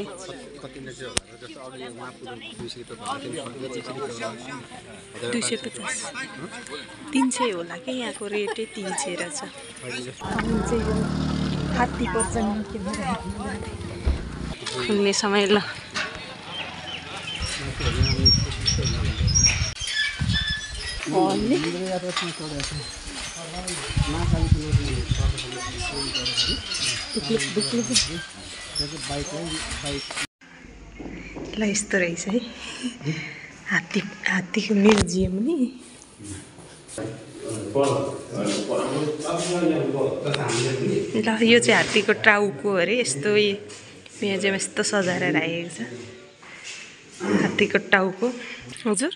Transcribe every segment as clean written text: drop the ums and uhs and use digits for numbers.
नि कतिले चाहिँ होला जस्तो अघि महापुर 200 रुपैयाँ भएको 250 300 होला कि यहाँको रेटै 300 रहेछ हामी चाहिँ यो हात्ती पर्छन् के घुम्ने समय ल ल यस्तो रहेछ है हात्तीको म्युजियम नि ल यो चाहिँ हात्तीको टाउको अरे यस्तो म्युजियम यस्तो सजाएर राखेको छ हात्तीको टाउको हजुर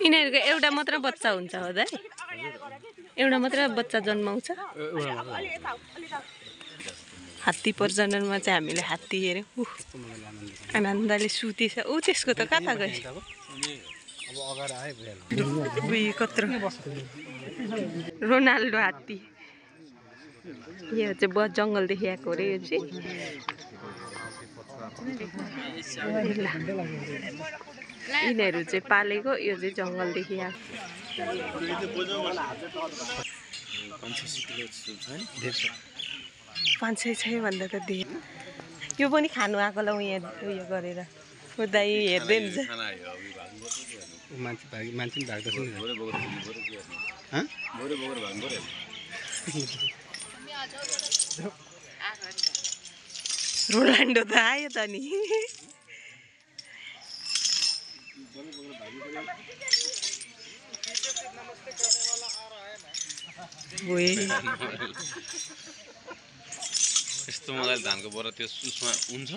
यिनीहरूको एउटा मात्र बच्चा हुन्छ हो दाइ एउटा मात्र बच्चा जन्माउँछ हात्ती प्रजननमा चाहिँ हामीले हात्ती हेऱ्यौँ आनन्दले सुतेछ ऊ त्यसको त कता गयो कत्रो रोनाल्डो हात्ती यो चाहिँ जङ्गलदेखि आएको अरे यो चाहिँ यिनीहरू चाहिँ पालेको यो चाहिँ जङ्गलदेखि आएको 500 छ भन्दा त दे यो पनि खानु आएकोलाई उयो गरेर दाइ हेर्दै हुन्छ रोनाल्डो त आयो त नि यस्तो मलाई धानको बोरा त्यो सुसमा हुन्छ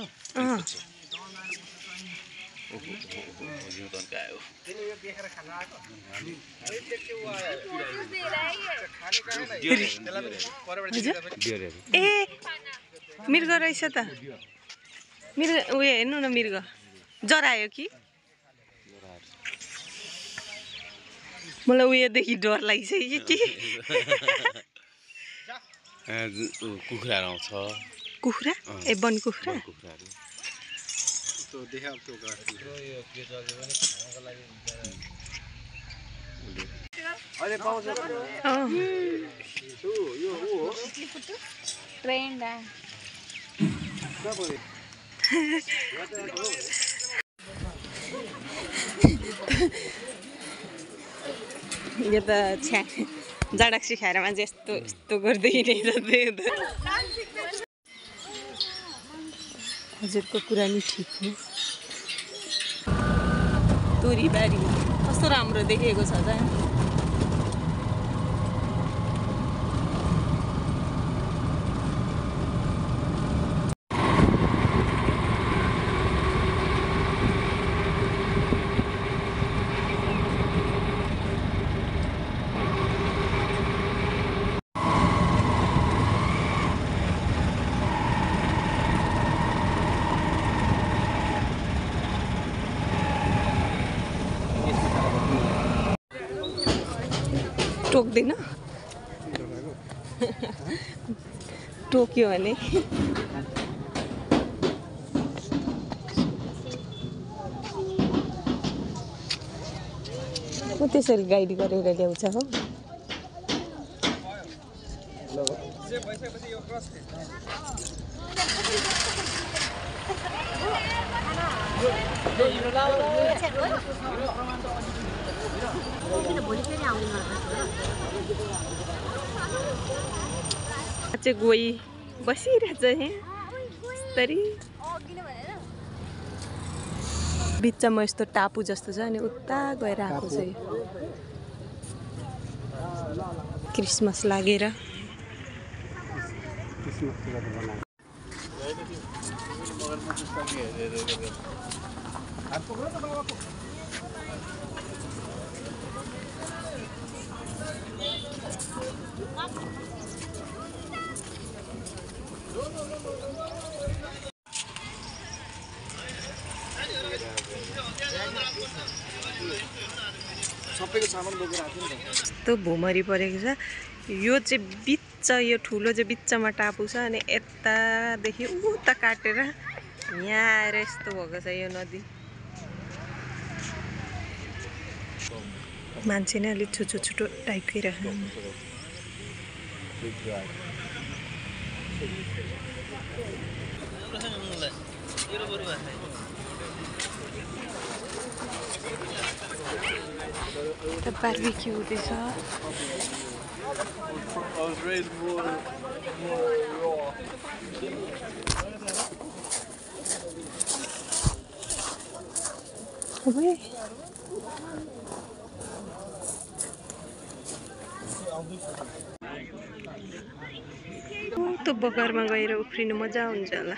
ए मृग रहेछ त मृग उयो हेर्नु न मृग जरायो कि मलाई उयोदेखि डर लागिसक्यो कि कुखुरा आउँछ कुखुरा ए वन कुखुरा यो त छ्या जाडक्सी खाएर मान्छे यस्तो यस्तो गर्दै हिँड्दै हजुरको कुरा नि ठिक हो तोरीबारी कस्तो राम्रो देखेको छ त टोक्दैन टोक्यो भने त्यसरी गाइड गरेर ल्याउँछ हो चाहिँ गई बसिरहेछ यस्तरी बिचमा यस्तो टापु जस्तो छ अनि उता गएर आएको छ क्रिसमस लागेर सबैको छ यस्तो भुमरी परेको छ यो चाहिँ बिच यो ठुलो चाहिँ बिचमा टापु छ अनि यतादेखि उता काटेर यहाँ आएर यस्तो भएको छ यो नदी मान्छे नै अलिक छुटो छुटो टाइपकै रहेछ बार्बिक्यू हुँदैछ त्यो बगरमा गएर उफ्रिनु मजा हुन्छ होला